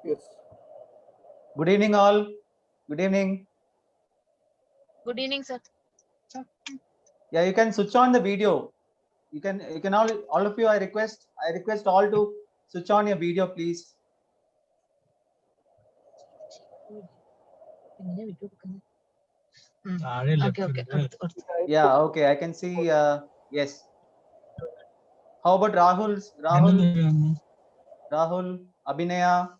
Yes. Good evening, all. Good evening. Good evening, sir. Yeah, you can switch on the video. You can all of you. I request all to switch on your video, please. Okay. Yeah, okay. I can see. Yes. How about Rahul, Abhinaya?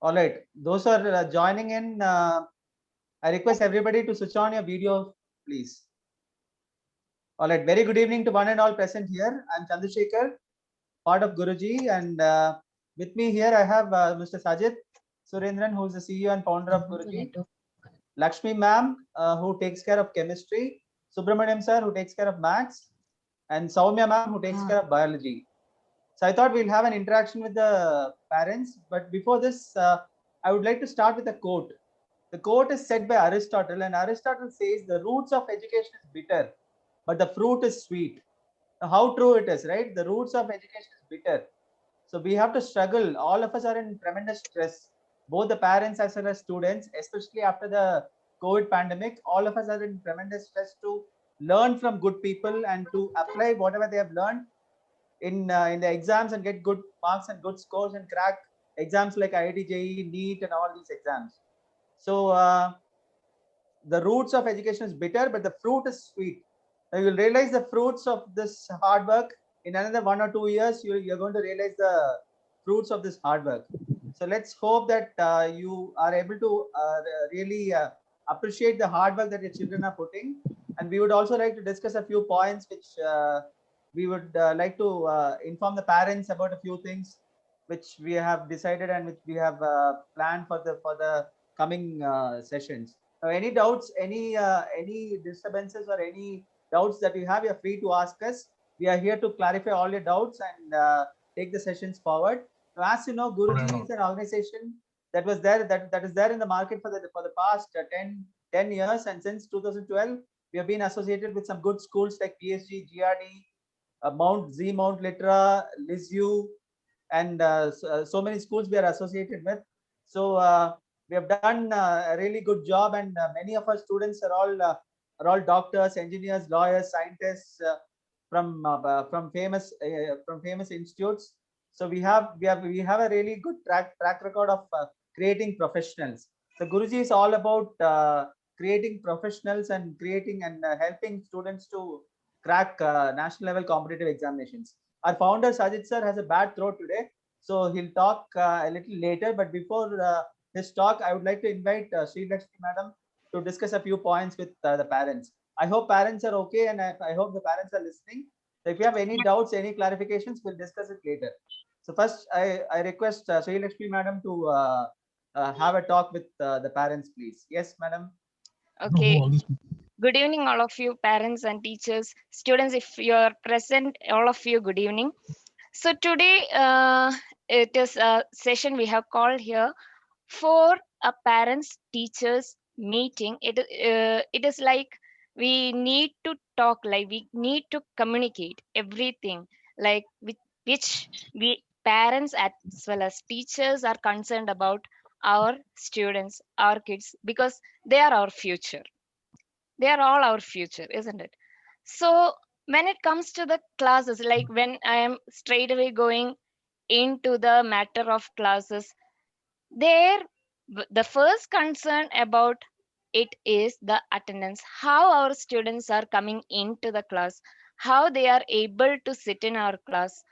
All right. Those are joining in. I request everybody to switch on your video, please. All right. Very good evening to one and all present here. I'm Chandrasekhar, part of Guruji, and with me here I have Mr. Sajid Surendran, who is the CEO and founder of Guruji. Lakshmi ma'am, who takes care of chemistry. Subramaniam sir, who takes care of maths, and Soumya ma'am, who takes care of biology. So I thought we'll have an interaction with the parents. But before this, I would like to start with a quote. The quote is said by Aristotle, and Aristotle says the roots of education is bitter, but the fruit is sweet. Now, how true it is, right? The roots of education is bitter. So we have to struggle. All of us are in tremendous stress, both the parents as well as students, especially after the COVID pandemic. All of us are in tremendous stress to learn from good people and to apply whatever they have learned in the exams and get good marks and good scores and crack exams like IIT, JEE, NEET, and all these exams. So the roots of education is bitter, but the fruit is sweet. Now you will realize the fruits of this hard work in another 1 or 2 years. You're going to realize the fruits of this hard work. So let's hope that you are able to really appreciate the hard work that your children are putting. And we would also like to discuss a few points which we would like to inform the parents about a few things which we have decided and which we have planned for the coming sessions. Now, any doubts, any disturbances, or any doubts that you have, you're free to ask us. We are here to clarify all your doubts and take the sessions forward. Now, as you know, Guruji is an organization that was there that is there in the market for the past 10 years, and since 2012 we have been associated with some good schools like PSG, GRD, Mount Litra, LISU, and so many schools we are associated with. So we have done a really good job, and many of our students are all doctors, engineers, lawyers, scientists from famous institutes. So we have a really good track record of creating professionals. So Guruji is all about creating professionals and creating and helping students to crack national level competitive examinations. Our founder Sajid sir has a bad throat today, so he'll talk a little later. But before his talk, I would like to invite Sri Lakshmi madam to discuss a few points with the parents. I hope parents are okay, and I hope the parents are listening. So if you have any doubts, any clarifications, we'll discuss it later. So first, I request Sri Lakshmi madam to have a talk with the parents, please. Yes, madam. Okay. Good evening, all of you, parents and teachers, students. If you are present, all of you, good evening. So today, it is a session we have called here for a parents teachers meeting. It is like we need to talk, like we need to communicate everything, like which we parents as well as teachers are concerned about our students, our kids, because they are our future. They are all our future, isn't it? So when it comes to the classes, like when I am straight away going into the matter of classes, there the first concern about it is the attendance, how our students are coming into the class, how they are able to sit in our class,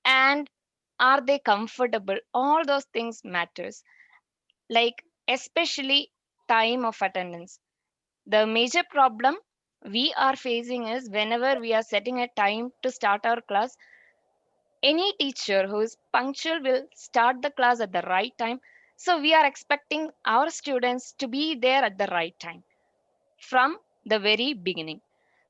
and are they comfortable. All those things matters, like especially time of attendance. The major problem we are facing is whenever we are setting a time to start our class, any teacher who is punctual will start the class at the right time. So we are expecting our students to be there at the right time from the very beginning.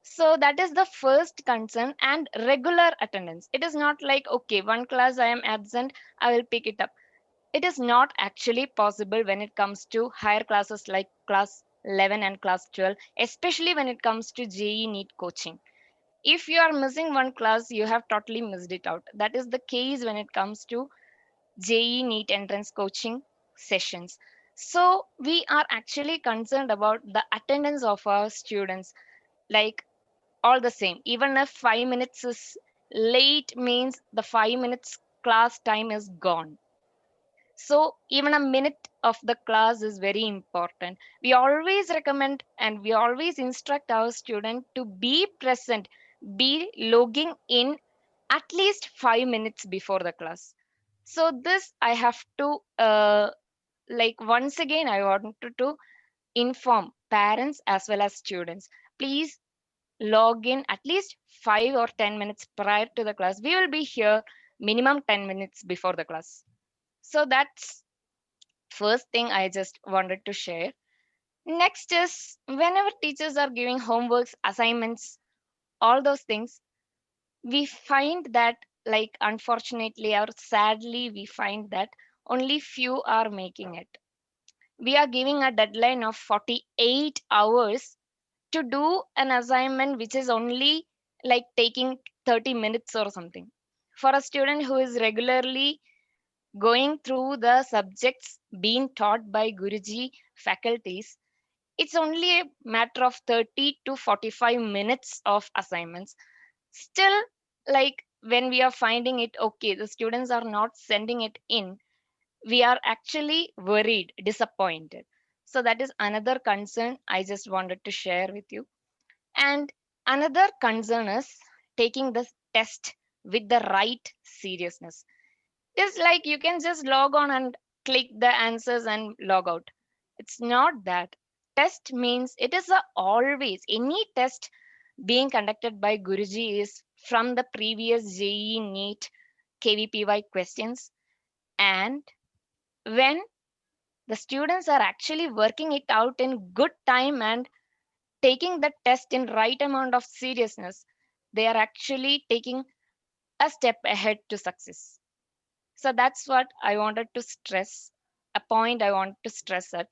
So that is the first concern. And regular attendance, it is not like, okay, one class I am absent, I will pick it up. It is not actually possible when it comes to higher classes like class 11 and class 12, especially when it comes to JEE NEET coaching. If you are missing one class, you have totally missed it out. That is the case when it comes to JEE NEET entrance coaching sessions. So we are actually concerned about the attendance of our students. Like, all the same, even if 5 minutes is late, means the 5 minutes class time is gone. So even a minute of the class is very important. We always recommend and we always instruct our student to be present, be logging in at least 5 minutes before the class. So this I have to like once again I wanted to inform parents as well as students. Please log in at least 5 or 10 minutes prior to the class. We will be here minimum 10 minutes before the class. So that's first thing I just wanted to share. Next is whenever teachers are giving homeworks, assignments, all those things, we find that, like, unfortunately or sadly, we find that only few are making it. We are giving a deadline of 48 hours to do an assignment which is only like taking 30 minutes or something. For a student who is regularly going through the subjects being taught by Guruji faculties, it's only a matter of 30 to 45 minutes of assignments. Still, like, when we are finding it okay, the students are not sending it in, we are actually worried, disappointed. So that is another concern I just wanted to share with you. And another concern is taking the test with the right seriousness. It's like you can just log on and click the answers and log out. It's not that. Test means it is a always any test being conducted by Guruji is from the previous JEE NEET KVPY questions. And when the students are actually working it out in good time and taking the test in right amount of seriousness, they are actually taking a step ahead to success. So that's what I wanted to stress, a point I want to stress at.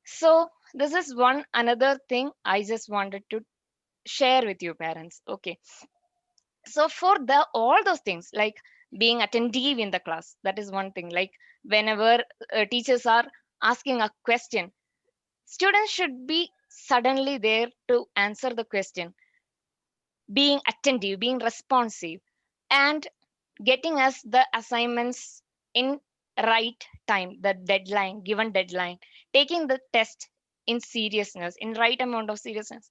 So this is one another thing I just wanted to share with you parents. Okay. So for the all those things like being attentive in the class, that is one thing. Like whenever teachers are asking a question, students should be suddenly there to answer the question, being attentive, being responsive, and getting us the assignments in right time, the deadline, given deadline, taking the test in seriousness, in right amount of seriousness.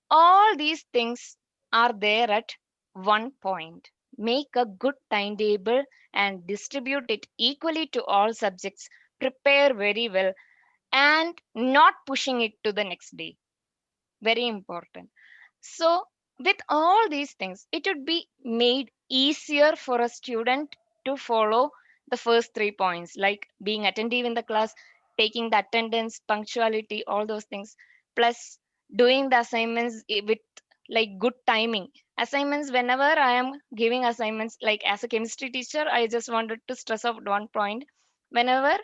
All these things are there at one point. Make a good timetable and distribute it equally to all subjects. Prepare very well and not pushing it to the next day. Very important. So, with all these things, it would be made easier for a student to follow the first 3 points, like being attentive in the class, taking the attendance, punctuality, all those things, plus doing the assignments with like good timing. Assignments, whenever I am giving assignments, like as a chemistry teacher, I just wanted to stress out one point. Whenever,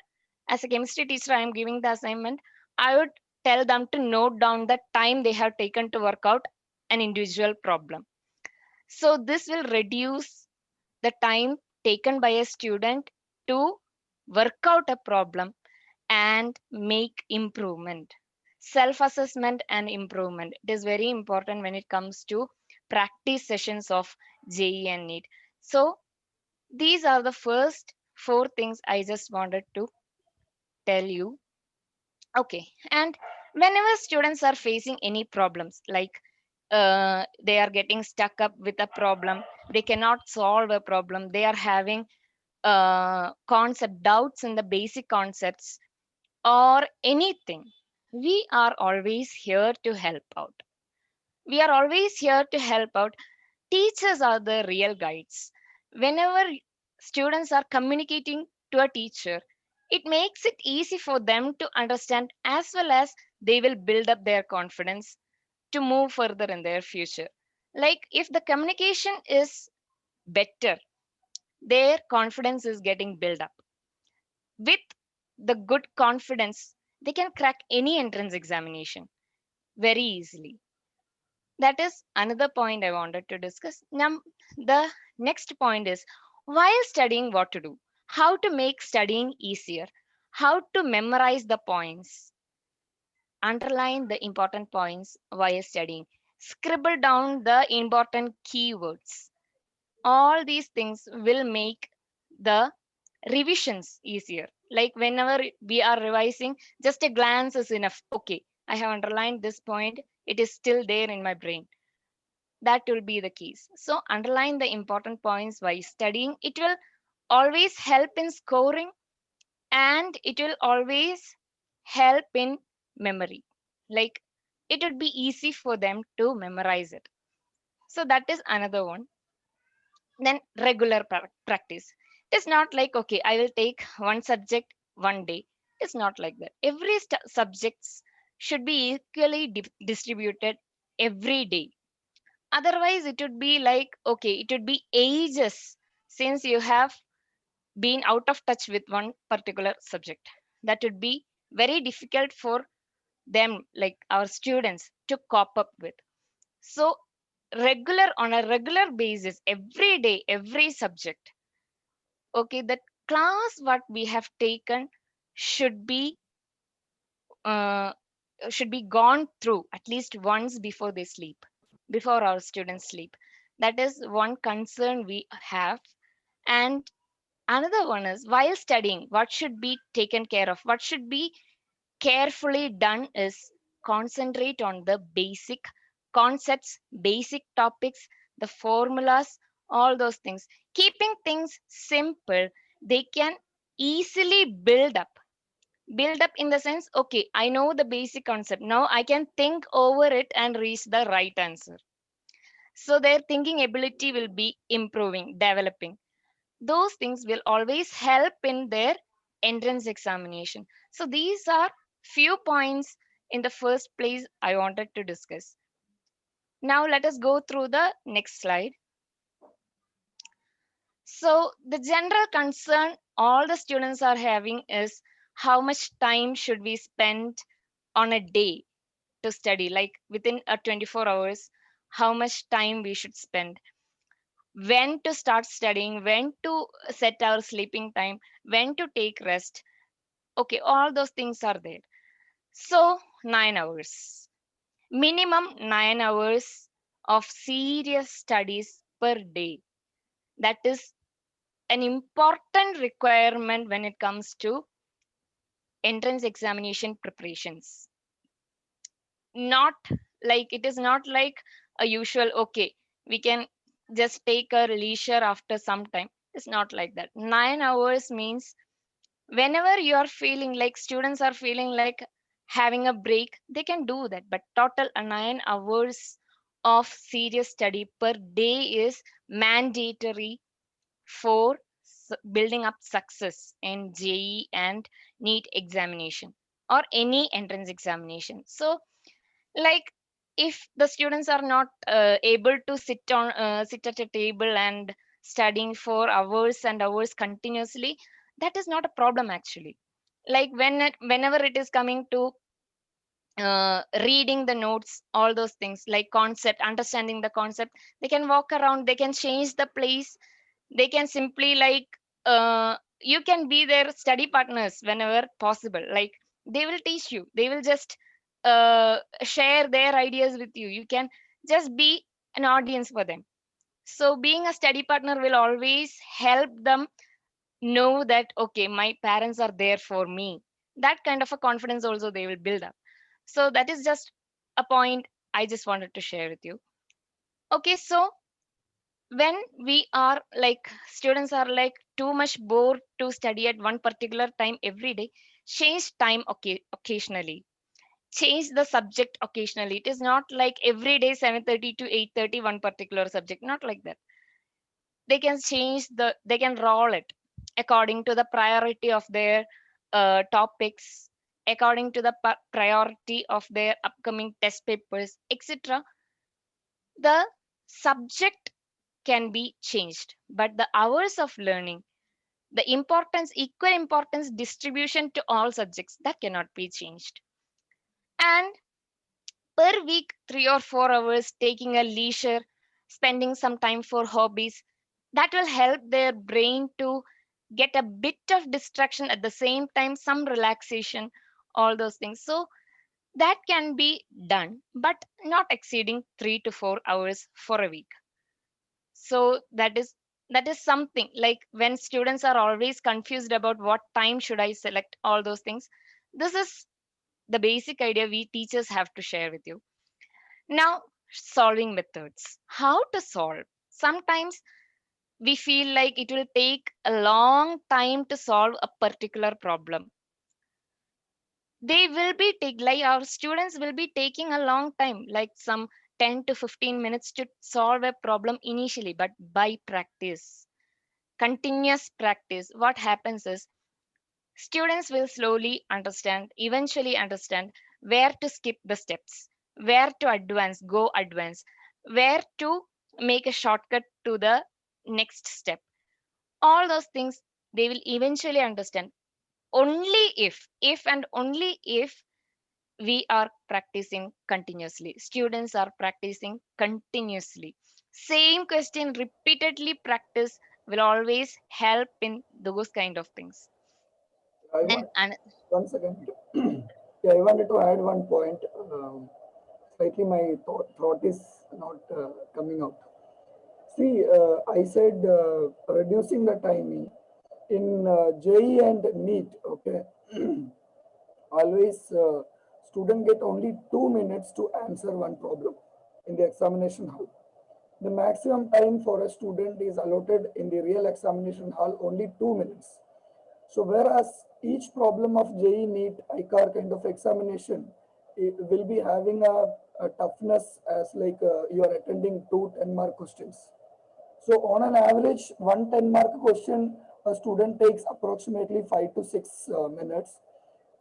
as a chemistry teacher, I am giving the assignment, I would tell them to note down the time they have taken to work out an individual problem. So this will reduce the time taken by a student to work out a problem and make improvement. Self assessment and improvement. It is very important when it comes to practice sessions of JEE and NEET. So these are the first four things I just wanted to tell you. Okay. And whenever students are facing any problems, like they are getting stuck up with a problem, they cannot solve a problem, they are having concept doubts in the basic concepts or anything, we are always here to help out. We are always here to help out. Teachers are the real guides. Whenever students are communicating to a teacher, it makes it easy for them to understand as well as they will build up their confidence to move further in their future. Like if the communication is better, their confidence is getting built up. with the good confidence, they can crack any entrance examination very easily. That is another point I wanted to discuss. The next point is, while studying, what to do, how to make studying easier, how to memorize the points, underline the important points while studying, scribble down the important keywords. All these things will make the revisions easier. Like whenever we are revising, just a glance is enough. Okay, I have underlined this point, it is still there in my brain. That will be the keys. So underline the important points while studying. It will always help in scoring, and it will always help in memory. Like it would be easy for them to memorize it. So that is another one. Then regular practice. It's not like, okay, I will take one subject one day. It's not like that. Every subjects should be equally distributed every day. Otherwise it would be like, okay, it would be ages since you have been out of touch with one particular subject. That would be very difficult for them, like our students, to cope up with. So regular, on a regular basis, every day, every subject, okay, that class what we have taken should be uh, should be gone through at least once before they sleep, before our students sleep. That is one concern we have. And another one is, while studying, what should be taken care of, what should be carefully done is concentrate on the basic concepts, basic topics, the formulas, all those things. Keeping things simple, they can easily build up in the sense, okay, I know the basic concept, now I can think over it and reach the right answer. So their thinking ability will be improving, developing. Those things will always help in their entrance examination. So these are few points in the first place I wanted to discuss. Now let us go through the next slide. So the general concern all the students are having is, how much time should we spend on a day to study, like within a 24 hours, how much time we should spend, when to start studying, when to set our sleeping time, when to take rest. Okay, all those things are there. So 9 hours, minimum 9 hours of serious studies per day. That is an important requirement when it comes to entrance examination preparations. Not like, it is not like a usual, okay, we can just take a leisure after some time. It's not like that. 9 hours means whenever you are feeling like, students are feeling like having a break, they can do that. But total 9 hours of serious study per day is mandatory for building up success in JE and NEET examination or any entrance examination. So like, if the students are not able to sit at a table and studying for hours and hours continuously, that is not a problem actually. Like whenever it is coming to reading the notes, all those things like concept, understanding the concept, they can walk around, they can change the place, they can simply like, you can be their study partners whenever possible. Like they will teach you, they will just share their ideas with you, you can just be an audience for them. So being a study partner will always help them know that, okay, my parents are there for me. That kind of a confidence also they will build up. So that is just a point I just wanted to share with you. Okay, so when we are like, students are like too much bored to study at one particular time every day, change time occasionally, change the subject occasionally. It is not like every day 7:30 to 8:30 one particular subject, not like that. They can they can roll it according to the priority of their topics, according to the priority of their upcoming test papers, etc. The subject can be changed, but the hours of learning, The importance, equal importance distribution to all subjects, that cannot be changed. And per week, 3 or 4 hours taking a leisure, spending some time for hobbies, that will help their brain to get a bit of distraction at the same time, some relaxation, all those things. So that can be done, but not exceeding 3 to 4 hours for a week. So that is something like when students are always confused about what time should I select, all those things. This is the basic idea we teachers have to share with you. Now, solving methods. How to solve? Sometimes we feel like it will take a long time to solve a particular problem. They will be take like our students will be taking a long time, like some 10 to 15 minutes to solve a problem initially, but by practice, continuous practice, what happens is students will slowly understand, eventually understand where to skip the steps, where to advance, where to make a shortcut to the next step. All those things they will eventually understand only if and only if we are practicing continuously. Students are practicing continuously. Same question repeatedly practice will always help in those kind of things. I Then want and 1 second. Yeah, I wanted to add one point. Slightly, my throat is not coming out. See, I said reducing the timing in JE and NEET. Okay, always student get only 2 minutes to answer one problem in the examination hall. The maximum time for a student is allotted in the real examination hall only 2 minutes. So whereas each problem of JE NEET ICAR kind of examination, it will be having a toughness as like you are attending 2 10-mark questions. So on an average, 1 10-mark question, a student takes approximately 5 to 6 minutes.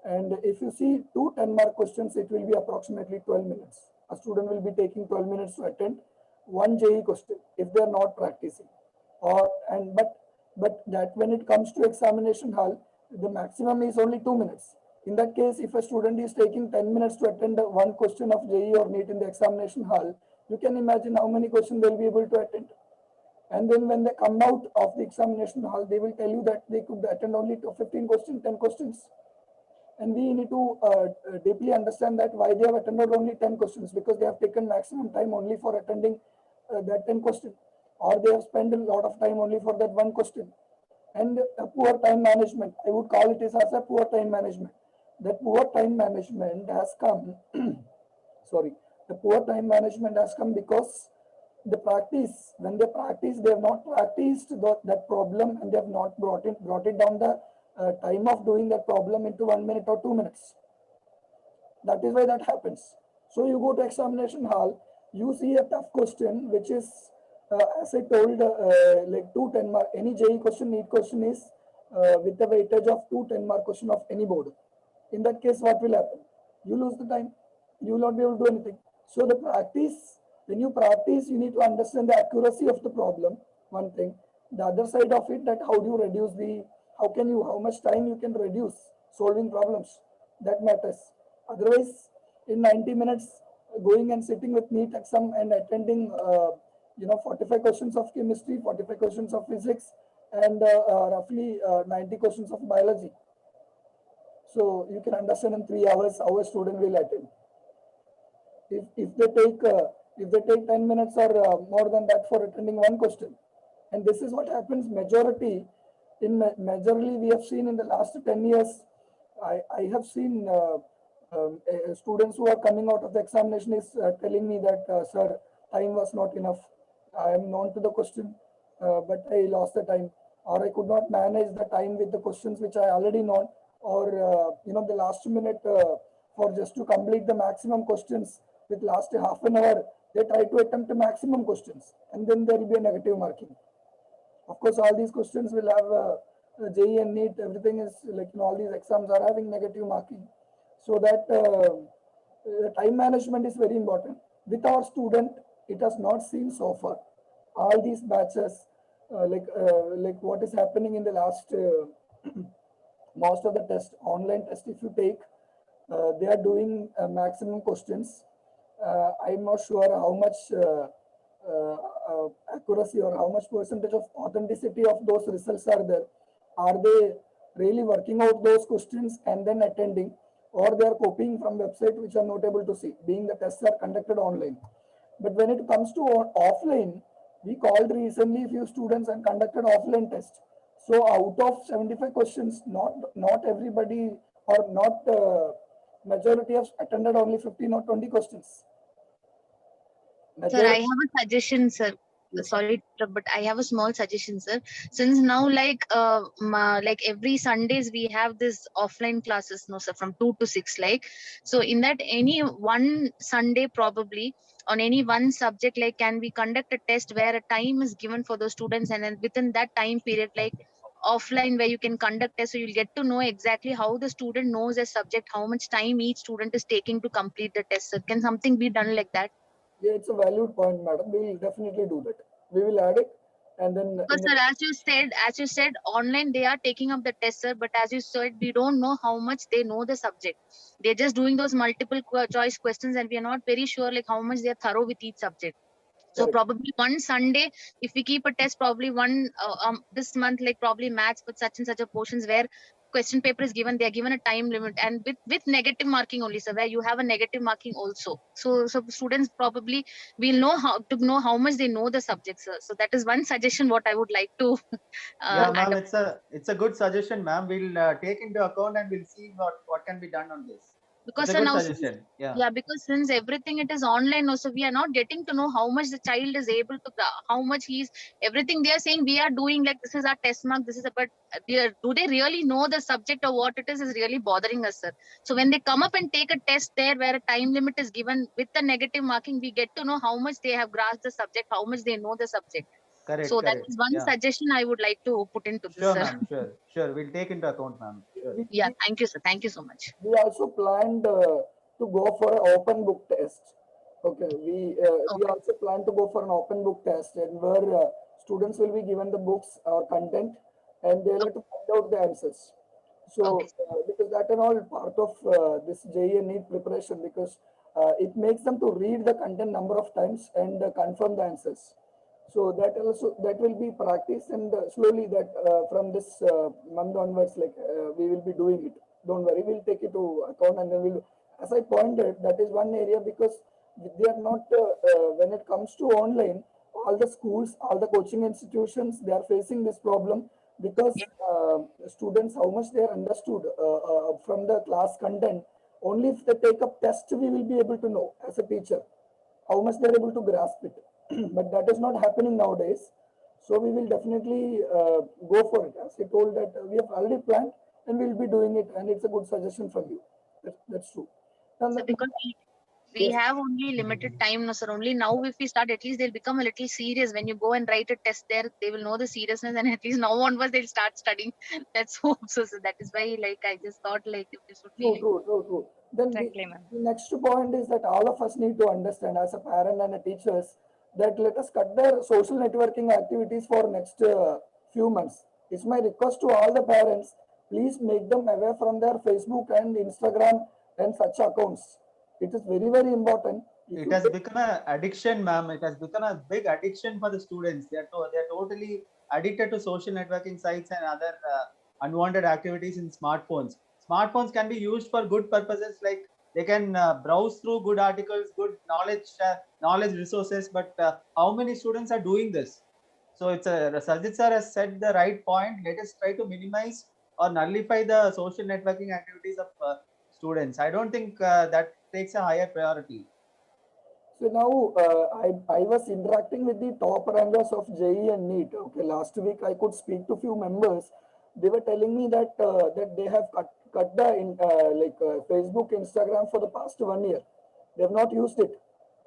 And if you see 2 10-mark questions, it will be approximately 12 minutes. A student will be taking 12 minutes to attend one JE question if they are not practicing. Or and but that when it comes to examination hall, the maximum is only 2 minutes. In that case, if a student is taking 10 minutes to attend one question of JE or NEET in the examination hall, you can imagine how many questions they'll be able to attend. And then when they come out of the examination hall, they will tell you that they could attend only 15 questions, 10 questions. And we need to deeply understand that why they have attended only 10 questions, because they have taken maximum time only for attending that 10 questions, or they have spent a lot of time only for that one question. And poor time management, I would call it as a poor time management. That poor time management has come, sorry, the poor time management has come because the practice, when they practice, they have not practiced that problem, and they have not brought it down the time of doing that problem into 1 minute or 2 minutes. That is why that happens. So you go to examination hall, you see a tough question, which is, as I told, like 2 10-mark, any JE question, NEET question is with the weightage of 2 10-mark question of any board. In that case, what will happen? You lose the time. You will not be able to do anything. So the practice, when you practice, you need to understand the accuracy of the problem, one thing. The other side of it, that how do you reduce how much time you can reduce solving problems, that matters. Otherwise, in 90 minutes, going and sitting with NEET exam and attending, 45 questions of chemistry, 45 questions of physics, and roughly 90 questions of biology. So you can understand in 3 hours how a student will attend. If they take 10 minutes or more than that for attending one question, and this is what happens majorly we have seen in the last 10 years. I have seen students who are coming out of the examination is telling me that, sir, time was not enough. I am known to the question, but I lost the time, or I could not manage the time with the questions which I already know, or the last minute for just to complete the maximum questions with last half an hour, they try to attempt the maximum questions, and then there will be a negative marking. Of course, all these questions will have JE and NEET. Everything is like, all these exams are having negative marking. So that time management is very important. With our student, it has not seen so far. All these batches, like what is happening in the last most of the test, online test, if you take, they are doing maximum questions. I'm not sure how much accuracy or how much percentage of authenticity of those results are there. Are they really working out those questions and then attending, or they are copying from website which are not able to see, being the tests are conducted online. But when it comes to offline, we called recently few students and conducted offline test. So out of 75 questions, not everybody or not majority have attended only 15 or 20 questions. Sir, I Majority, have a suggestion, sir. yes, Sorry, but I have a small suggestion, sir. Since now, like every Sundays we have this offline classes, no, sir, from 2 to 6, like. So in that, any one Sunday probably on any one subject, like, can we conduct a test where a time is given for those students, and then within that time period, like offline, where you can conduct test, so you'll get to know exactly how the student knows a subject, how much time each student is taking to complete the test. Sir, can something be done like that? yeah, it's a valid point, madam. We will definitely do that. We will add it, and then Because sir, as you said, online they are taking up the test, sir. But as you said, we don't know how much they know the subject. They're just doing those multiple choice questions, and we are not very sure like how much they are thorough with each subject. So correct. probably one Sunday, if we keep a test, probably one this month, like probably maths with such and such a portions where question paper is given, they are given a time limit, and with negative marking only, sir, where you have a negative marking also. So students probably will know how much they know the subject, sir. So that is one suggestion what I would like to Yeah, add ma'am, up. it's a good suggestion, ma'am. We'll take into account and we'll see what can be done on this. It's Because a sir, good now suggestion. Yeah. yeah, because since everything it is online also, we are not getting to know how much the child is able to how much he's everything they are saying we are doing, like this is our test mark, this is a, but do they really know the subject or what it is really bothering us, sir. So when they come up and take a test there where a time limit is given with the negative marking, we get to know how much they have grasped the subject, how much they know the subject. Correct, So that correct. is one Yeah. suggestion I would like to put into this, Sure, sir. ma'am. Sure, sure. We'll take into account, ma'am. Sure. Yeah, thank you, sir. Thank you so much. We also planned to go for an open book test. Okay, we Okay. also plan to go for an open book test, and where students will be given the books or content, and they'll have to find out the answers. Okay. So because that and all part of this JEE and NEET preparation, because it makes them to read the content number of times and confirm the answers. So that also that will be practice, and slowly that from this month onwards, like we will be doing it. Don't worry, we'll take it to account, and then we'll, as I pointed, that is one area, because they are not when it comes to online, all the schools, all the coaching institutions, they are facing this problem, because students how much they are understood from the class content. Only if they take up test, we will be able to know as a teacher how much they're able to grasp it. But that is not happening nowadays. So we will definitely go for it. As I told that we have already planned, and we'll be doing it. And it's a good suggestion from you. That's true. And So because we yes, have only limited time, no, sir. Only now, if we start, at least they'll become a little serious. When you go and write a test there, they will know the seriousness, and at least now onwards they'll start studying. Let's hope so. So that is why, like, I just thought, like, if this would be true, like true, true, true. Then Exactly, ma'am. the next point is that all of us need to understand as a parent and a teachers, that let us cut their social networking activities for next few months. It's my request to all the parents, please make them away from their Facebook and Instagram and such accounts. It is very, very important. If It you has become an addiction, ma'am. It has become a big addiction for the students. They're totally addicted to social networking sites and other unwanted activities in smartphones. Smartphones can be used for good purposes, like they can browse through good articles, good knowledge resources. But how many students are doing this? So it's a Sajid sir has said the right point. Let us try to minimize or nullify the social networking activities of students. I don't think that takes a higher priority. So now I was interacting with the top rankers of JEE and NEET. Okay, last week I could speak to few members. They were telling me that that they have cut the Facebook, Instagram for the past 1 year. They have not used it.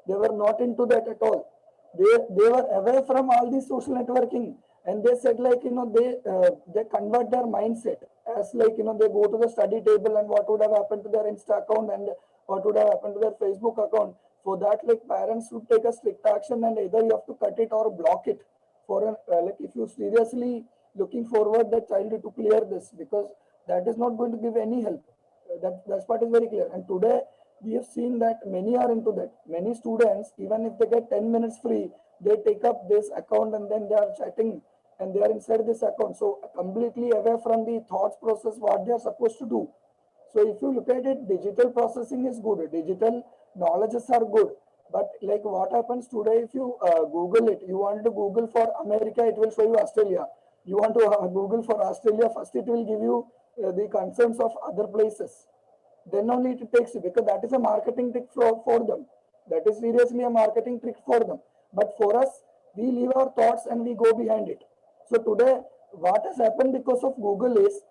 They were not into that at all. They were away from all the social networking, and they said, like, they convert their mindset as, like, they go to the study table, and what would have happened to their Insta account, and what would have happened to their Facebook account. For that, like, parents should take a strict action, and either you have to cut it or block it for an like if you seriously looking forward the child to clear this, because that is not going to give any help. That part is very clear. And today we have seen that many are into that. Many students, even if they get 10 minutes free, they take up this account and then they are chatting and they are inside this account. So completely away from the thoughts process, what they are supposed to do. So if you look at it, digital processing is good. Digital knowledges are good. But like what happens today, if you Google it, you want to Google for America, it will show you Australia. You want to Google for Australia, first it will give you the concerns of other places. Then only it takes you, because that is a marketing trick for them. That is seriously a marketing trick for them. But for us, we leave our thoughts and we go behind it. So today, what has happened because of Google is,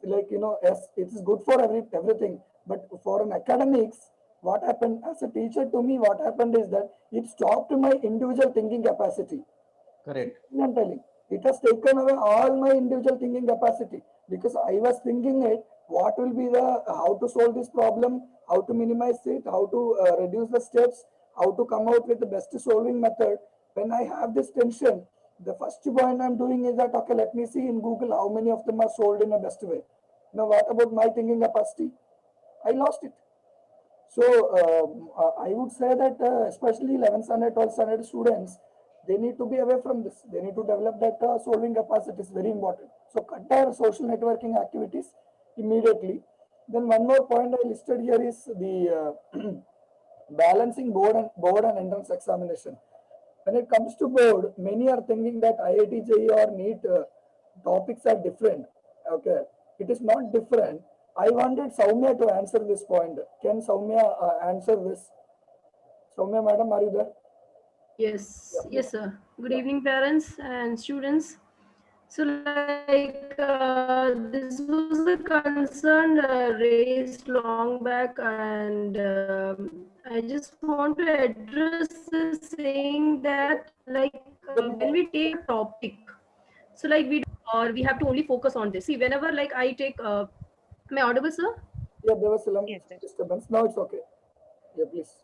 like, you know, yes, it is good for everything. But for an academics, what happened as a teacher to me, what happened is that it stopped my individual thinking capacity. Correct. I'm telling, it has taken away all my individual thinking capacity, because I was thinking it, what will be the, how to solve this problem, how to minimize it, how to reduce the steps, how to come out with the best solving method. When I have this tension, the first point I'm doing is that, okay, let me see in Google how many of them are solved in a best way. Now, what about my thinking capacity? I lost it. So I would say that especially 11th standard, 12th standard students, they need to be away from this. They need to develop that solving capacity. Is very important. So cut their social networking activities immediately. Then one more point I listed here is the balancing board and entrance examination. When it comes to board, many are thinking that IIT JEE or NEET topics are different. Okay, it is not different. I wanted Soumya to answer this point. Can Soumya answer this? Soumya, madam, are you there? Yes, sir. Good evening, parents and students. So, this was a concern raised long back, and I just want to address this saying that, when we take a topic, so we have to only focus on this. See, whenever I take, am I audible, sir? Yeah, there was some Yes, sir. disturbance. Now it's okay. Yeah, please.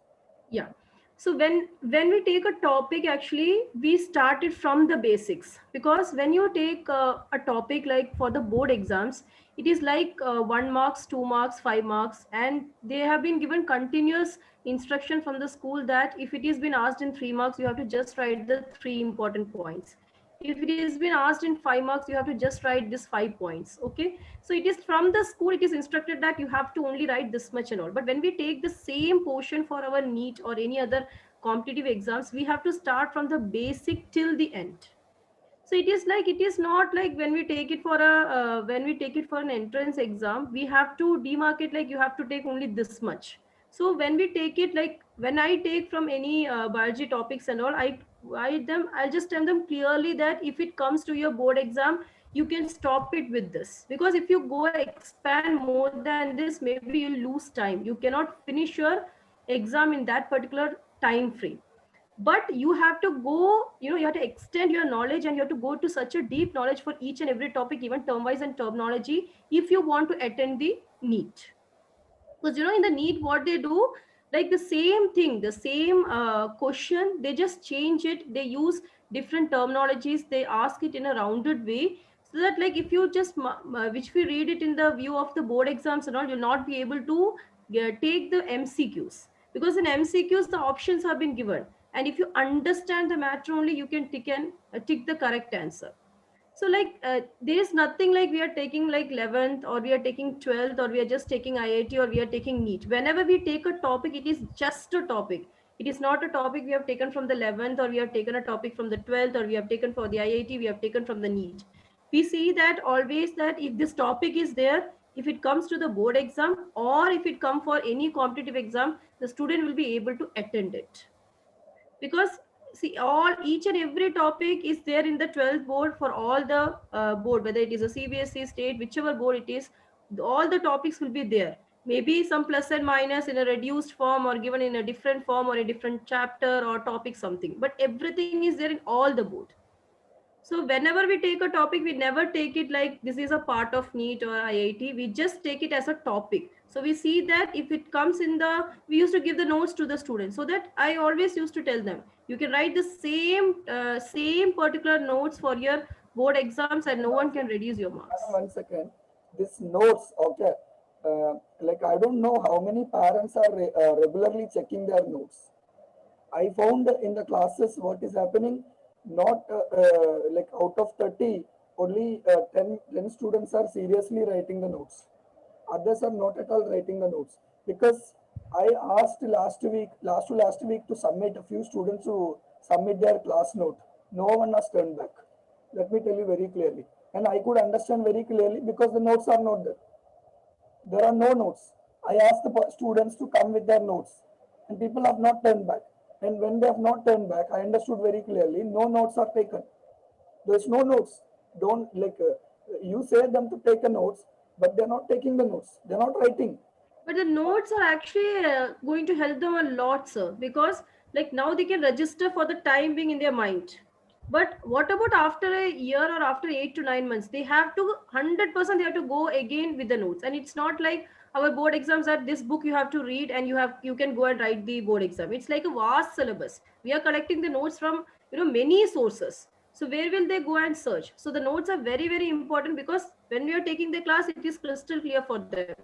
Yeah. So when we take a topic, actually we started from the basics, because when you take a topic like for the board exams, it is like 1 marks, 2 marks, 5 marks, and they have been given continuous instruction from the school that if it is been asked in 3 marks, you have to just write the 3 important points. If it has been asked in 5 marks, you have to just write this 5 points. Okay, so it is from the school, it is instructed that you have to only write this much and all. But when we take the same portion for our NEET or any other competitive exams, we have to start from the basic till the end. So it is not like when we take it for an entrance exam, we have to demarcate, like you have to take only this much. So when we take it, like when I take from any biology topics and all, I'll just tell them clearly that if it comes to your board exam, you can stop it with this, because if you go expand more than this, maybe you'll lose time. You cannot finish your exam in that particular time frame. But you have to go, you have to extend your knowledge, and you have to go to such a deep knowledge for each and every topic, even term wise and terminology, if you want to attend the NEET. Because in the NEET, what they do, like the same thing, the same question, they just change it, they use different terminologies, they ask it in a rounded way, so that like if you just which we read it in the view of the board exams and all, you'll not be able to take the MCQs, because in MCQs the options have been given, and if you understand the matter only, you can tick the correct answer. So there is nothing like we are taking like 11th or we are taking 12th or we are just taking IIT or we are taking NEET. Whenever we take a topic, it is just a topic. It is not a topic we have taken from the 11th, or we have taken a topic from the 12th, or we have taken for the IIT, we have taken from the NEET. We see that always, that if this topic is there, if it comes to the board exam or if it comes for any competitive exam, the student will be able to attend it. Because see, each and every topic is there in the 12th board for all the board, whether it is a CBSE, state, whichever board it is, all the topics will be there. Maybe some plus and minus in a reduced form or given in a different form or a different chapter or topic something, but everything is there in all the board. So whenever we take a topic, we never take it like this is a part of NEET or IIT. We just take it as a topic. So we see that if it comes in we used to give the notes to the students. So that I always used to tell them, You can write the same particular notes for your board exams, and no one can reduce your marks. Madam, 1 second. This notes, okay. Like I don't know how many parents are regularly checking their notes. I found in the classes what is happening. Not like out of 30, only 10 students are seriously writing the notes. Others are not at all writing the notes because I asked last week to submit a few students to submit their class note. No one has turned back. Let me tell you very clearly. And I could understand very clearly because the notes are not there. There are no notes. I asked the students to come with their notes and people have not turned back. And when they have not turned back, I understood very clearly no notes are taken. There's no notes. Don't like you say them to take a notes, but they're not taking the notes. They're not writing. But the notes are actually going to help them a lot, sir, because like now they can register for the time being in their mind. But what about after a year or after 8 to 9 months? They have to 100% they have to go again with the notes. And it's not like our board exams are this book you have to read and you can go and write the board exam. It's like a vast syllabus. We are collecting the notes from many sources. So where will they go and search? So the notes are very, very important because when we are taking the class, it is crystal clear for them.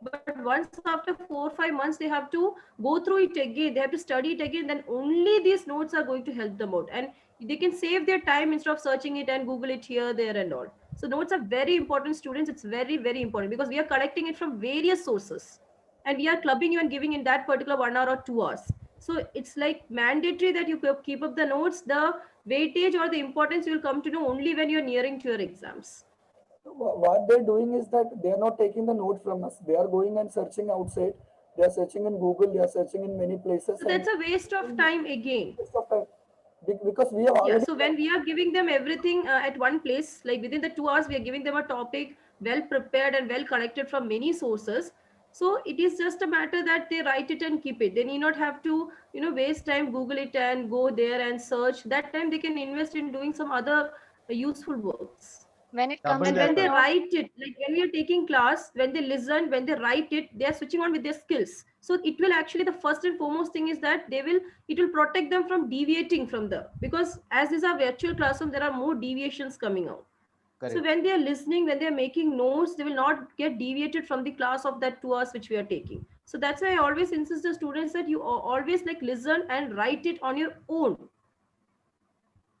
But once after 4 or 5 months, they have to go through it again. They have to study it again. Then only these notes are going to help them out. And they can save their time instead of searching it and Google it here, there, and all. So notes are very important, students. It's very, very important because we are collecting it from various sources. And we are clubbing you and giving in that particular 1 hour or 2 hours. So it's like mandatory that you keep up the notes. The weightage or the importance you will come to know only when you're nearing to your exams. What they're doing is that they are not taking the note from us. They are going and searching outside. They are searching in Google. They are searching in many places. So that's a waste of time again. Waste of time. Because we have already. Yeah, so when we are giving them everything at one place, like within the 2 hours, we are giving them a topic well prepared and well connected from many sources. So it is just a matter that they write it and keep it. They need not have to, waste time, Google it and go there and search. That time they can invest in doing some other useful works. When it Double comes And to when they the- write it, like when we are taking class, when they listen, when they write it, they are switching on with their skills. So it will actually, the first and foremost thing is that it will protect them from deviating from because as is our virtual classroom, there are more deviations coming out. So Correct. when they are listening, when they are making notes, they will not get deviated from the class of that 2 hours which we are taking. So that's why I always insist the students that you always like listen and write it on your own.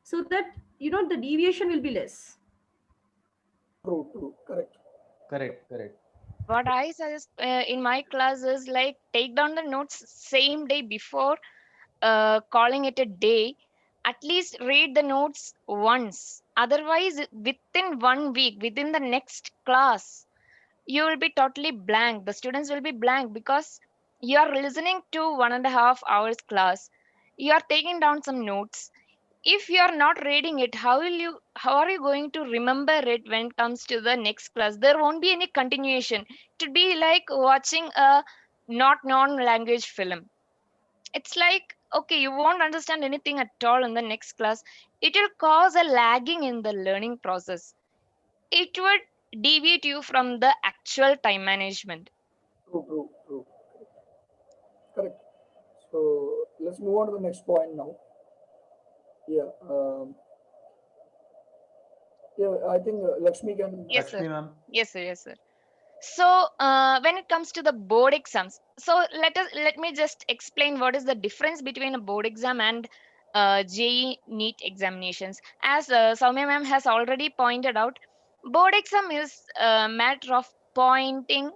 So that, the deviation will be less. True, correct. Correct. What I suggest in my class is like take down the notes same day before calling it a day. At least read the notes once. Otherwise, within 1 week, within the next class, you will be totally blank. The students will be blank because you are listening to 1.5 hours class. You are taking down some notes. If you are not reading it, how are you going to remember it when it comes to the next class? There won't be any continuation. It would be like watching a not non-language film. It's like, okay, you won't understand anything at all in the next class. It will cause a lagging in the learning process. It would deviate you from the actual time management. True. Correct. So let's move on to the next point now. Yeah. I think Lakshmi can. Yes, Lakshmi sir. ma'am. Yes, sir. So when it comes to the board exams, so let me just explain what is the difference between a board exam and JEE NEET examinations. As Soumya ma'am has already pointed out, board exam is a matter of pointing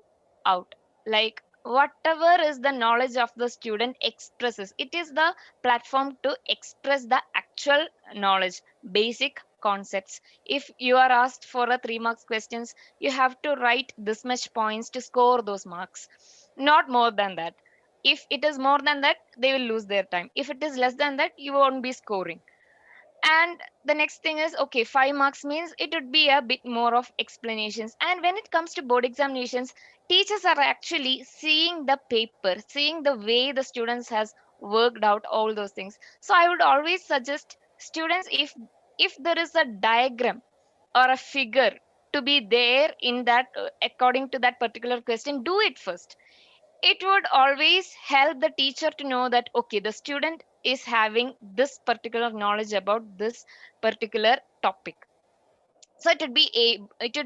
out, like whatever is the knowledge of the student expresses. It is the platform to express the actual knowledge, basic concepts. If you are asked for a 3 marks questions, you have to write this much points to score those marks, not more than that. If it is more than that, they will lose their time. If it is less than that, you won't be scoring. And the next thing is, okay, 5 marks means it would be a bit more of explanations. And when it comes to board examinations, teachers are actually seeing the paper, seeing the way the students has worked out all those things. So I would always suggest students, if there is a diagram or a figure to be there in that according to that particular question, do it first. it would always help the teacher to know that, okay, the student is having this particular knowledge about this particular topic. So it would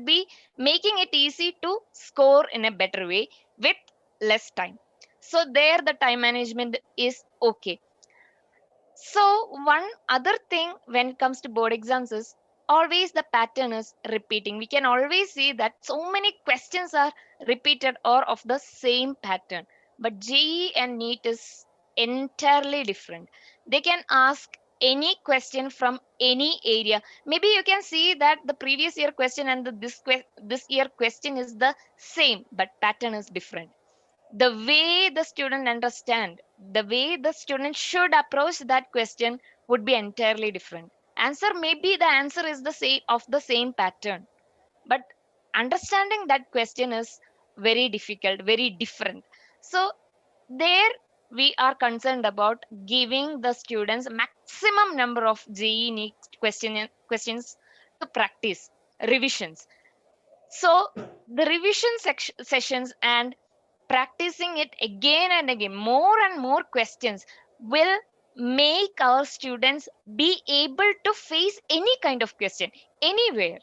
be making it easy to score in a better way with less time. So there the time management is okay. So one other thing when it comes to board exams is always the pattern is repeating. We can always see that so many questions are repeated or of the same pattern. But JEE and NEET is entirely different. They can ask any question from any area. Maybe you can see that the previous year question and this year question is the same, but pattern is different. The way the student understand, the way the student should approach that question would be entirely different. Answer, maybe the answer is the same, of the same pattern, but understanding that question is very difficult, very different. So there we are concerned about giving the students maximum number of JEE NEET questions to practice revisions. So the revision sessions and practicing it again and again, more and more questions will make our students be able to face any kind of question anywhere.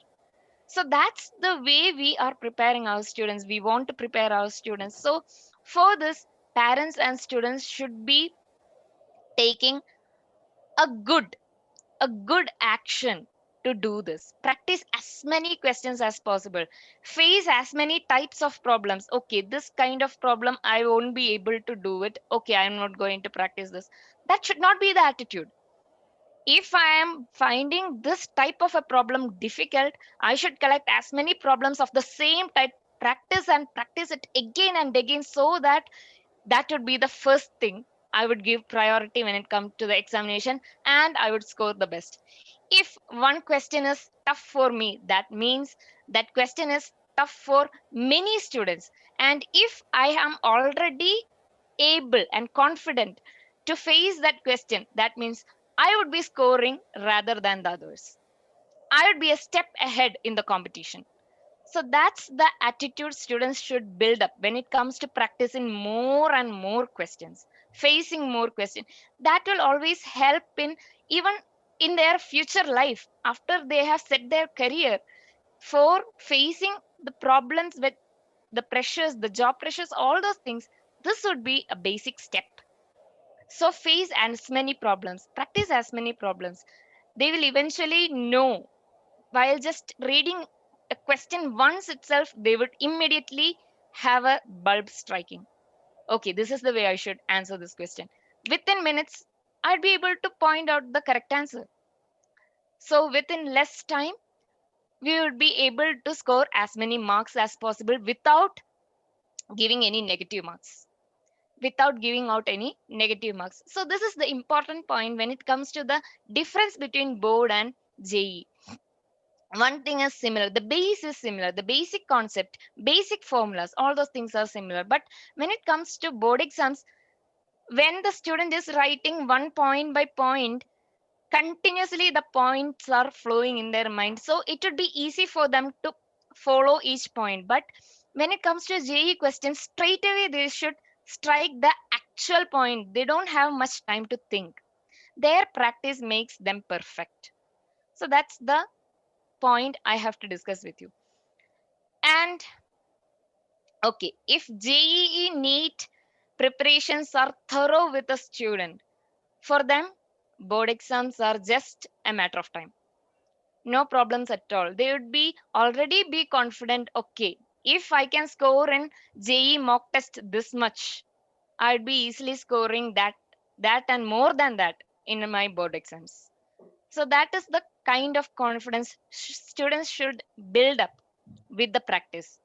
So that's the way we are preparing our students. We want to prepare our students. So for this, parents and students should be taking a good a good action to do this. Practice as many questions as possible. Face as many types of problems. Okay, this kind of problem I won't be able to do it. Okay, I'm not going to practice this. That should not be the attitude. If I am finding this type of a problem difficult, I should collect as many problems of the same type, practice and practice it again and again, so that that would be the first thing I would give priority when it comes to the examination, and I would score the best. If one question is tough for me, that means that question is tough for many students. And if I am already able and confident to face that question, that means I would be scoring rather than the others. I would be a step ahead in the competition. So that's the attitude students should build up when it comes to practicing more and more questions, facing more questions. That will always help in even in their future life after they have set their career for facing the problems with the pressures, the job pressures, all those things. This would be a basic step. So face as many problems, practice as many problems. They will eventually know while just reading a question once itself, they would immediately have a bulb striking. Okay, this is the way I should answer this question. Within minutes, I'd be able to point out the correct answer. So within less time, we would be able to score as many marks as possible without giving any negative marks. Without giving out any negative marks. So this is the important point when it comes to the difference between board and JEE. One thing is similar, the base is similar, the basic concept, basic formulas, all those things are similar. But when it comes to board exams, when the student is writing one point by point, continuously the points are flowing in their mind, so it would be easy for them to follow each point. But when it comes to JEE questions, straight away they should strike the actual point. They don't have much time to think. Their practice makes them perfect. So that's the point I have to discuss with you. And okay, if JEE NEET preparations are thorough with a student, for them, board exams are just a matter of time. No problems at all. They would be already be confident, okay, if I can score in JEE mock test this much, I'd be easily scoring that and more than that in my board exams. So that is the kind of confidence students should build up with the practice.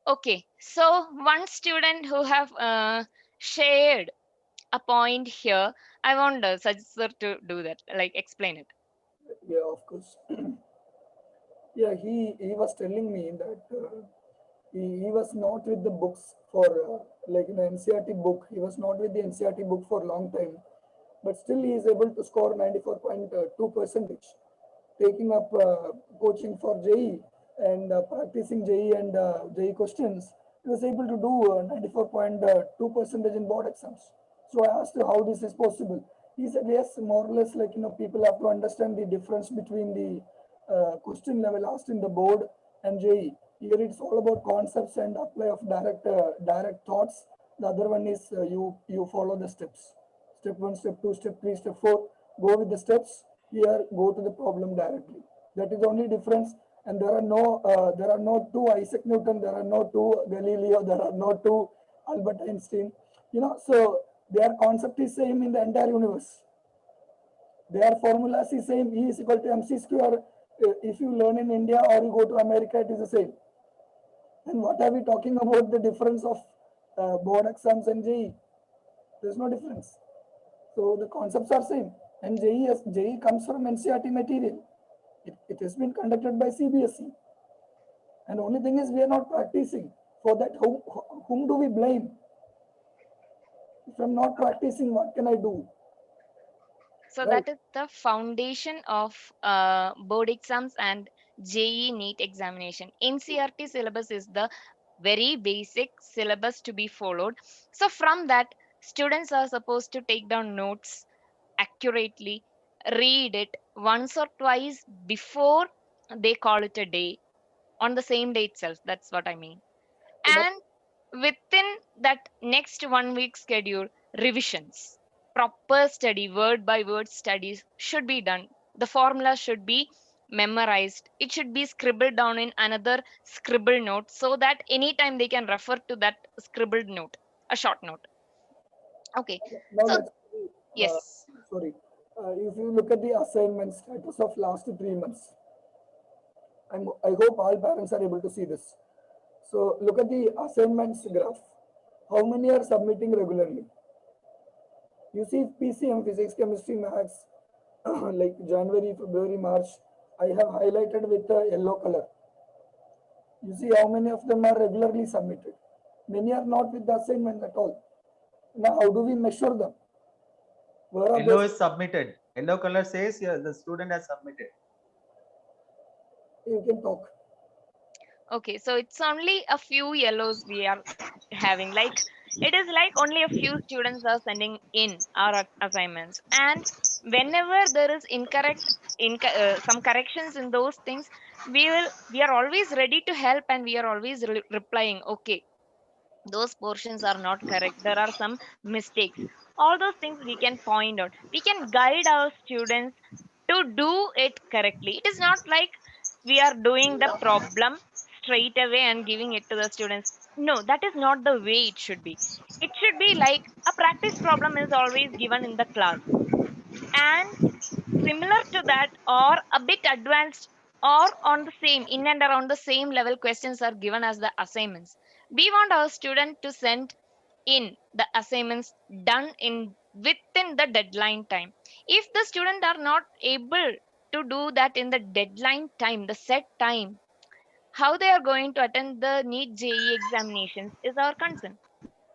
Okay, so one student who have shared a point here, I want Sajid to do that, like explain it. Yeah, of course. Yeah, he was telling me that he was not with the books for like in the NCRT book. He was not with the NCRT book for a long time, but still he is able to score 94.2%, taking up coaching for JEE and practicing JEE and JEE questions. he was able to do 94.2% in board exams. So I asked how this is possible. He said, yes, more or less, like, people have to understand the difference between the question level asked in the board and JE. Here it's all about concepts and apply of direct thoughts. The other one is you follow the steps. Step 1, step 2, step 3, step 4. Go with the steps. Here, go to the problem directly. That is the only difference. And there are no two Isaac Newton, there are no two Galileo, there are no two Albert Einstein. So their concept is same in the entire universe. Their formulas is same. E is equal to mc square. If you learn in India or you go to America, it is the same. And what are we talking about the difference of board exams and JE? There's no difference. So the concepts are same. And JE comes from NCERT material. It has been conducted by CBSE. And the only thing is we are not practicing. For that, whom do we blame? If I'm not practicing, what can I do? So Right. that is the foundation of board exams and JE NEET examination. NCERT syllabus is the very basic syllabus to be followed. So from that, students are supposed to take down notes accurately, read it once or twice before they call it a day, on the same day itself. That's what I mean. So that, And within that next 1 week schedule, revisions, proper study, word by word studies should be done. The formula should be memorized. It should be scribbled down in another scribble note so that anytime they can refer to that scribbled note, a short note. Okay. now So let's see, yes. sorry. If you look at the assignment status of last 3 months, I hope all parents are able to see this. So look at the assignments graph. How many are submitting regularly? You see PCM, physics, chemistry, maths, like January, February, March, I have highlighted with a yellow color. You see how many of them are regularly submitted. Many are not with the assignment at all. Now, how do we measure them? Where are Yellow they? is submitted. Yellow color says yeah, the student has submitted. You can talk. Okay, so it's only a few yellows we are having. Like it is like only a few students are sending in our assignments, and whenever there is some corrections in those things, we are always ready to help, and we are always replying. Okay, those portions are not correct. There are some mistakes. All those things we can point out. We can guide our students to do it correctly. It is not like we are doing the problem straight away and giving it to the students. No, that is not the way it should be. It should be like a practice problem is always given in the class. And similar to that, or a bit advanced, or on the same, in and around the same level, questions are given as the assignments. We want our student to send in the assignments done in within the deadline time. If the student are not able to do that in the deadline time, the set time, how they are going to attend the NEET JE examinations is our concern.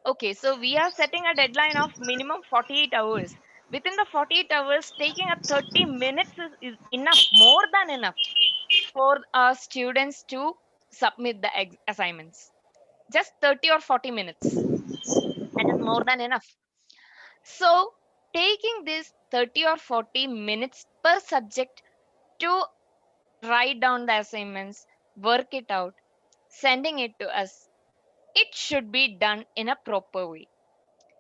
Okay, so we are setting a deadline of minimum 48 hours. Within the 48 hours, taking a 30 minutes is enough, more than enough for our students to submit the assignments. Just 30 or 40 minutes. That is more than enough. So, taking this 30 or 40 minutes per subject to write down the assignments, work it out, sending it to us, it should be done in a proper way.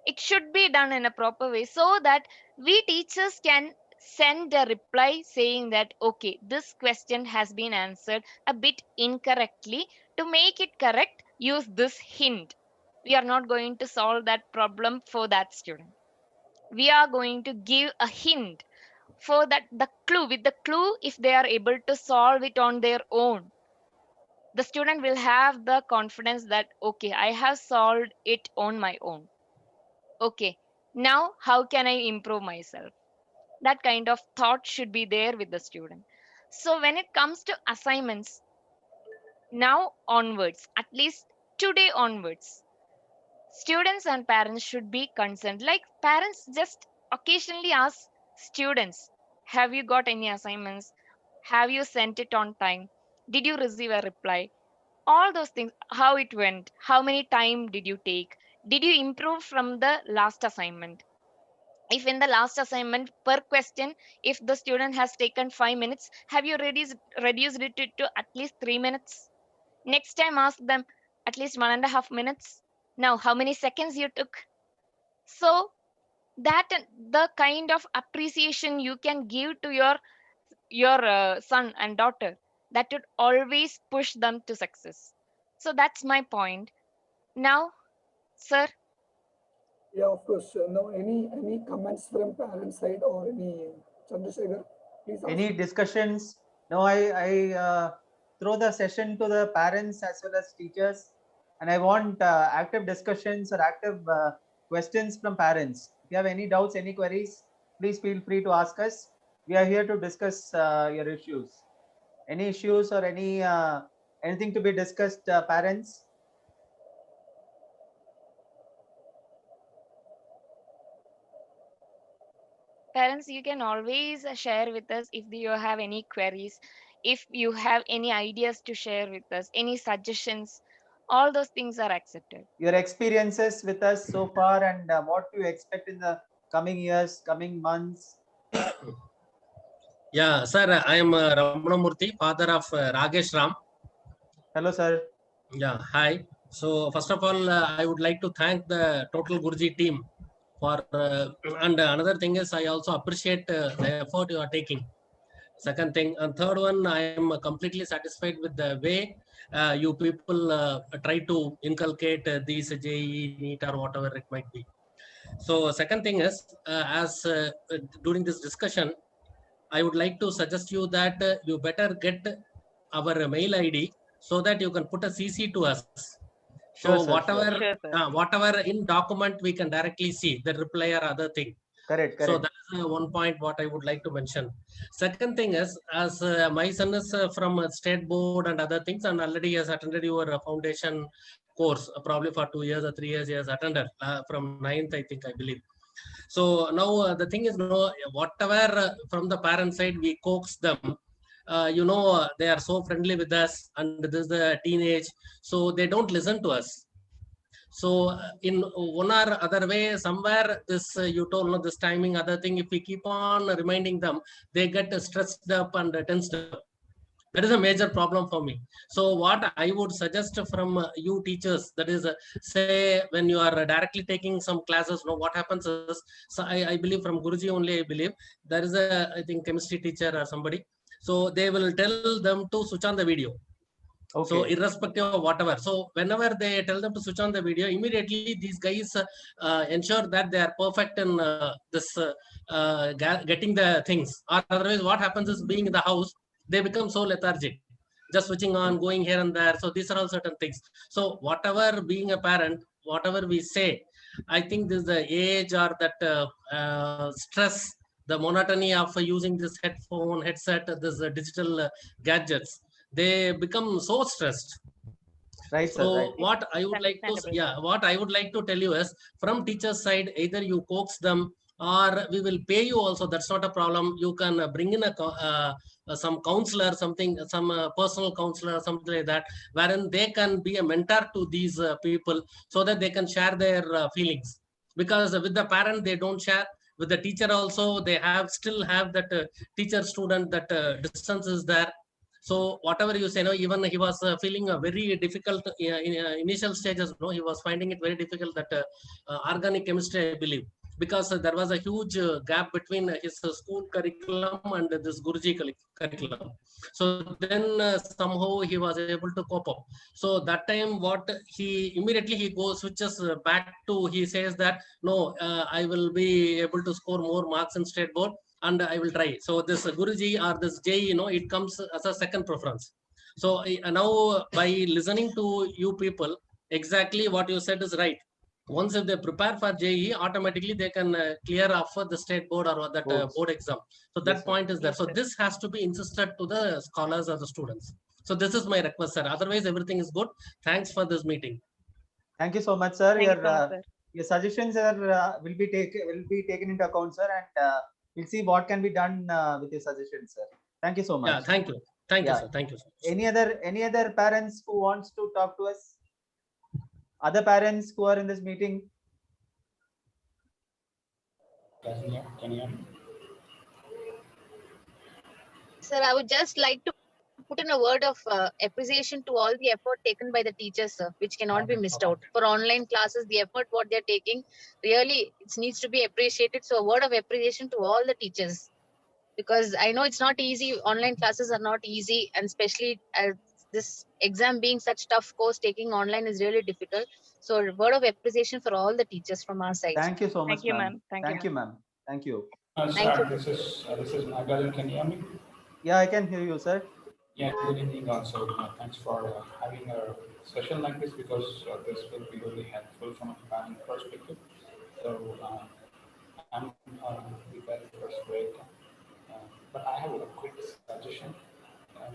It should be done in a proper way so that we teachers can send a reply saying that okay, this question has been answered a bit incorrectly. To make it correct, use this hint. We are not going to solve that problem for that student. We are going to give a hint for that, the clue. With the clue, if they are able to solve it on their own, the student will have the confidence that okay, I have solved it on my own. Okay, now how can I improve myself? That kind of thought should be there with the student. So when it comes to assignments, now onwards, at least today onwards, students and parents should be concerned. Like parents just occasionally ask students, have you got any assignments? Have you sent it on time? Did you receive a reply? all those things, how it went, how many time did you take, did you improve from the last assignment? If in the last assignment per question, if the student has taken 5 minutes, have you reduced it to at least 3 minutes? Next time ask them at least 1.5 minutes. Now how many seconds you took? So that the kind of appreciation you can give to your son and daughter, that would always push them to success. So that's my point. Now, sir. Yeah, of course. Now, any comments from parent side or any Chandrasekhar? Please ask. Any discussions? No, I throw the session to the parents as well as teachers, and I want active discussions or active questions from parents. If you have any doubts, any queries, please feel free to ask us. We are here to discuss your issues. Any issues or anything to be discussed, parents? Parents, you can always share with us if you have any queries, if you have any ideas to share with us, any suggestions, all those things are accepted. Your experiences with us so far, and what do you expect in the coming years, coming months? Yeah, sir, I am Ramanamurthy, father of Ragesh Ram. Hello, sir. Yeah, hi. So first of all, I would like to thank the total Guruji team for, and another thing is I also appreciate the effort you are taking. Second thing, and third one, I am completely satisfied with the way you people try to inculcate these JEE, NEET or whatever it might be. So second thing is, as during this discussion, I would like to suggest you that you better get our mail ID so that you can put a CC to us. Sure, So sir, whatever Sure, sir. whatever in document we can directly see the reply or other thing. Correct, So correct. that is one point what I would like to mention. Second thing is, as my son is from state board and other things, and already has attended your foundation course, probably for 2 years or 3 years he has attended from 9th, I think, I believe. So now the thing is, whatever from the parent side we coax them, they are so friendly with us, and this is the teenage, so they don't listen to us. So in one or other way, somewhere this you told, no, this timing, other thing, if we keep on reminding them, they get stressed up and tensed up. That is a major problem for me. So what I would suggest from you teachers, that is, say when you are directly taking some classes, what happens is, so I believe from Guruji only, I believe there is a, I think, chemistry teacher or somebody. So they will tell them to switch on the video. Okay. So irrespective of whatever. So whenever they tell them to switch on the video, immediately these guys ensure that they are perfect in getting the things. Or otherwise, what happens is, being in the house, they become so lethargic, just switching on, going here and there. So these are all certain things. So whatever, being a parent, whatever we say, I think this is the age or that stress, the monotony of using this headset, this digital gadgets, they become so stressed. Right, sir. So Right. what I would like to, Understandable. what I would like to tell you is, from teacher's side, either you coax them or we will pay you also. That's not a problem. You can bring in some counselor, something, some personal counselor, something like that, wherein they can be a mentor to these people, so that they can share their feelings. Because with the parent, they don't share. With the teacher also, they still have that teacher student, that distance is there. So whatever you say, even he was feeling a very difficult initial stages. He was finding it very difficult, that organic chemistry, I believe, because there was a huge gap between his school curriculum and this Guruji curriculum. So then somehow he was able to cope up. So that time, what he immediately switches back to, he says that no, I will be able to score more marks in state board, and I will try. So this Guruji or this JEE, it comes as a second preference. So now, by listening to you people, exactly what you said is right. Once if they prepare for JEE, automatically they can clear off the state board or that board exam. So that Yes, point is there. Yes, So sir. this has to be insisted to the scholars or the students. So this is my request, sir. Otherwise, everything is good. Thanks for this meeting. Thank you so much, sir. Thank you so much, sir. Your suggestions will be taken into account, sir, and we'll see what can be done with your suggestions, sir. Thank you so much. Yeah, thank you. Thank you, Yeah. sir. Thank you, sir. Any other parents who wants to talk to us? Other parents who are in this meeting? Can you hear me? Sir, I would just like to put in a word of appreciation to all the effort taken by the teachers, sir, which cannot be missed out. For online classes, the effort what they're taking, really, it needs to be appreciated. So a word of appreciation to all the teachers, because I know it's not easy. Online classes are not easy, and especially this exam being such tough course, taking online is really difficult. So a word of appreciation for all the teachers from our side. Thank you so much, Thank you, ma'am. ma'am. Thank you, ma'am. Thank you. Thank Sir, you. this is Nagarjan. Can you hear me? Yeah, I can hear you, sir. Yeah, good evening also. Thanks for having a session like this, because this will be really helpful from a parent perspective. So I'm prepared for great. But I have a quick suggestion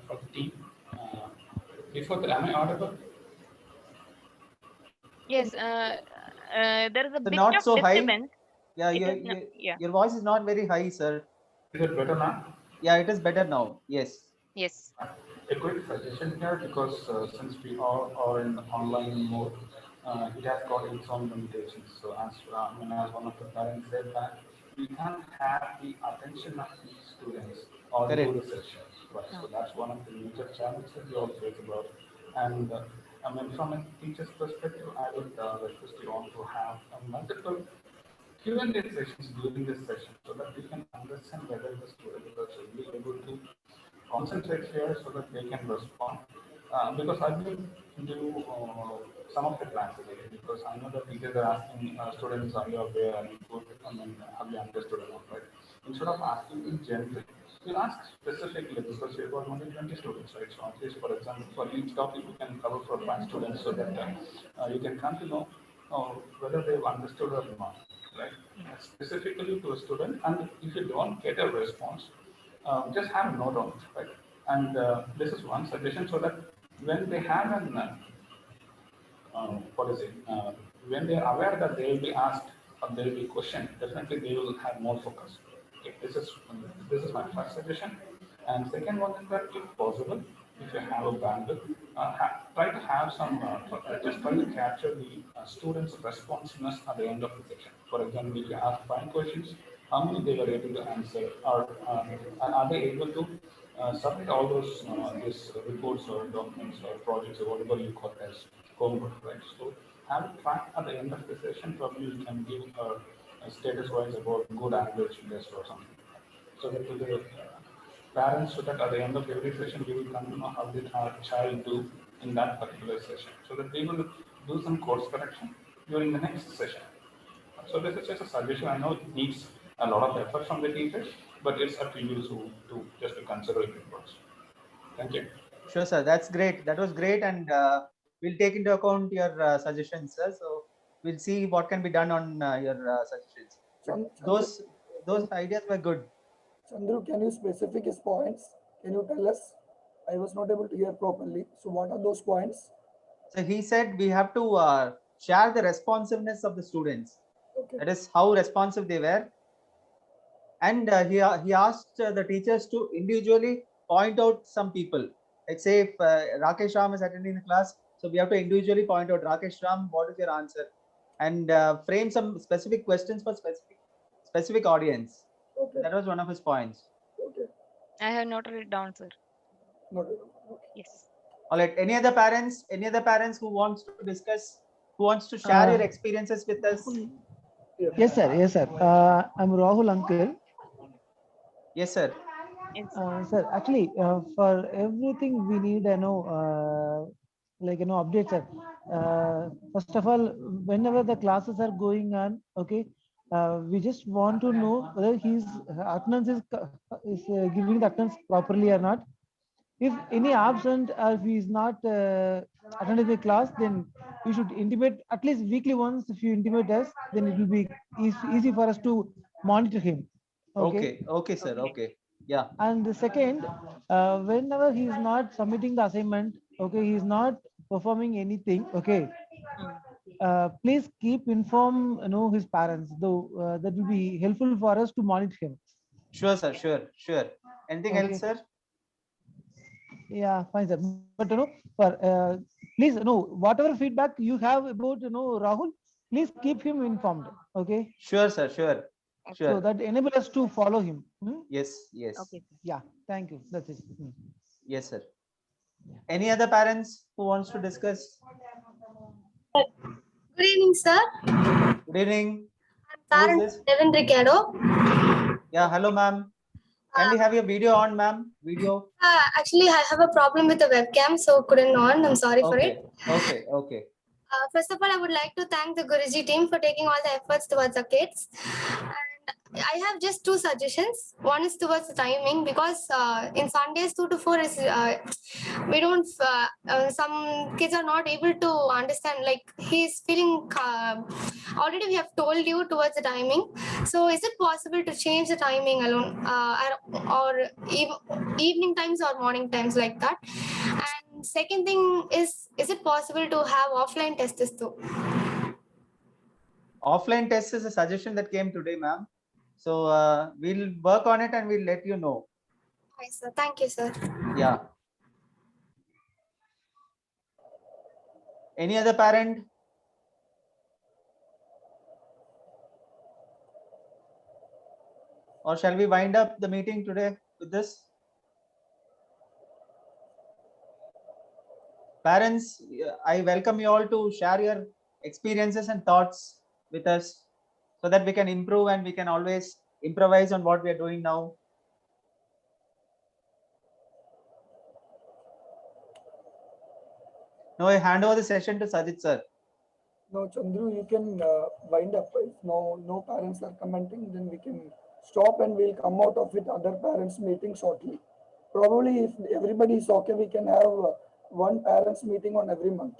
for the team. Before that, am I audible? Yes, there is a So bit not of so high. disturbance. Yeah, It is not, yeah. your voice is not very high, sir. Is it better now? Yeah, it is better now. Yes. Yes. A quick suggestion here, because since we all are in online mode, it has got its own limitations. So as one of the parents said, that we can't have the attention of the students all through the sessions. Right. So that's one of the major challenges that we all face about. And from a teacher's perspective, I would request you all to have multiple Q&A sessions during this session, so that we can understand whether the students are really able to concentrate here, so that they can respond. Because I've been to some of the classes, because I know that teachers are asking students, are you aware, are you good, have you understood or not, right? Instead of asking in general, you ask specifically, because you've got only 20 students, right? So at least, for example, for each topic, you can cover for 5 students, so that you can come to know whether they've understood or not, right? Specifically to a student, and if you don't get a response, just have a note on it, right? And this is one suggestion, so that when they have an when they are aware that they will be asked or they will be questioned, definitely they will have more focus. Okay, this is my first suggestion. And second one is that, if possible, if you have a bandwidth, try to have some, just try to capture the students' responsiveness at the end of the section. For example, if you ask 5 questions, how many they were able to answer, or are they able to submit all those these reports or documents or projects or whatever you call as homework, right? So have a track at the end of the session. Probably you can give a status-wise about good average test or something, so that to the parents, so that at the end of every session we will come to know how did our child do in that particular session, so that we will do some course correction during the next session. So this is just a suggestion. I know it needs a lot of effort from the teachers, but it's up to you to just to consider it first. Thank you. Sure, sir. That's great. That was great, and we'll take into account your suggestions, sir. So we'll see what can be done on your suggestions. Those ideas were good. Chandru, can you specific his points? Can you tell us? I was not able to hear properly. So what are those points? So he said we have to share the responsiveness of the students. Okay. That is how responsive they were. And he asked the teachers to individually point out some people. Like say if Rakesh Ram is attending the class, so we have to individually point out, Rakesh Ram, what is your answer? And frame some specific questions for specific audience. Okay. That was one of his points. Okay. I have noted it down, sir. Noted. Yes. All right. Any other parents who wants to discuss, who wants to share your experiences with us? Yes, sir. Yes, sir. I'm Rahul, uncle. Yes, sir. Yes. Sir, actually, for everything we need, updates, sir. First of all, whenever the classes are going on, okay, we just want to know whether his attendance is giving the attendance properly or not. If any absent or if he is not attending the class, then you should intimate at least weekly once. If you intimate us, then it will be easy for us to monitor him. Okay, sir. Okay. Yeah. And the second, whenever he is not submitting the assignment, okay, he is not performing anything, okay, please keep inform his parents, though that will be helpful for us to monitor him. Sure, sir. Sure. Anything else, sir? Yeah, fine, sir. But please, whatever feedback you have about, Rahul, please keep him informed. Okay. Sure, sir. Sure. Okay. So Sure. that enable us to follow him. Yes. Yes. Okay, sir. Yeah. Thank you. That's it. Yes, sir. Any other parents who wants to discuss? Good evening, sir. Good evening. I'm Who is Karen this? Devin Ricardo. Yeah. Hello, ma'am. Can we have your video on, ma'am? Video. Actually, I have a problem with the webcam, so couldn't on. I'm sorry for Okay. it. Okay. Okay. First of all, I would like to thank the Guruji team for taking all the efforts towards the kids. And I have just two suggestions. One is towards the timing, because in Sundays 2 to 4 is we don't. Some kids are not able to understand. Like he's feeling. Already we have told you towards the timing. So is it possible to change the timing alone, or evening times or morning times like that? And second thing is it possible to have offline tests too? Offline test is a suggestion that came today, ma'am. So we'll work on it and we'll let you know. Hi, sir. Thank you, sir. Yeah. Any other parent? Or shall we wind up the meeting today with this? Parents, I welcome you all to share your experiences and thoughts with us so that we can improve and we can always improvise on what we are doing now. Now I hand over the session to Sajid sir. Now, Chandru, you can wind up. If no parents are commenting, then we can stop and we'll come out of it other parents meeting shortly. Probably if everybody is okay, we can have one parents meeting on every month.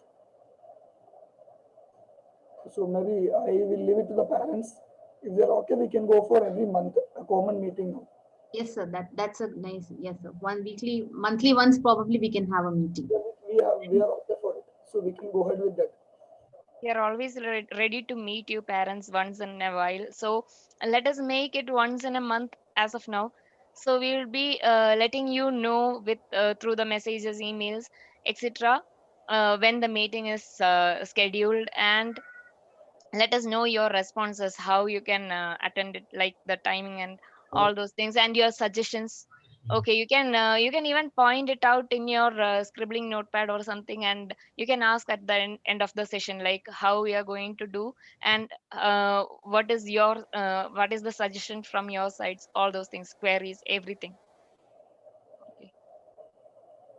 So maybe I will leave it to the parents. If they're okay, we can go for every month a common meeting now. Yes, sir. That's a nice. Yes, sir. Monthly once probably we can have a meeting. We are okay for it. So we can go ahead with that. We are always ready to meet you parents once in a while. So let us make it once in a month as of now. So we will be letting you know with through the messages, emails, etc. When the meeting is scheduled, and let us know your responses, how you can attend it, like the timing and all those things, and your suggestions. Okay, you can even point it out in your scribbling notepad or something, and you can ask at the end of the session, like how we are going to do, and what is the suggestion from your sides, all those things, queries, everything. Okay.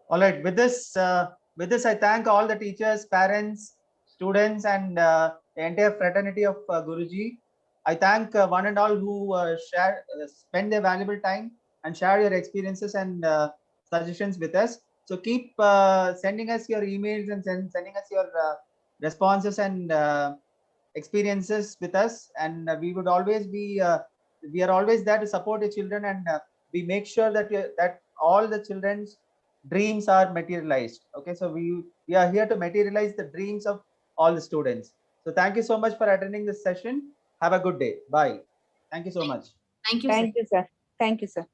All right. With this, I thank all the teachers, parents, students, and the entire fraternity of Guruji. I thank one and all who spend their valuable time and share your experiences and suggestions with us. So keep sending us your emails and sending us your responses and experiences with us, and we would always be we are always there to support your children, and we make sure that that all the children's dreams are materialized. Okay, so we are here to materialize the dreams of all the students. So thank you so much for attending this session. Have a good day. Bye. Thank you so much. Thank you, sir. Thank you, sir. Thank you, sir.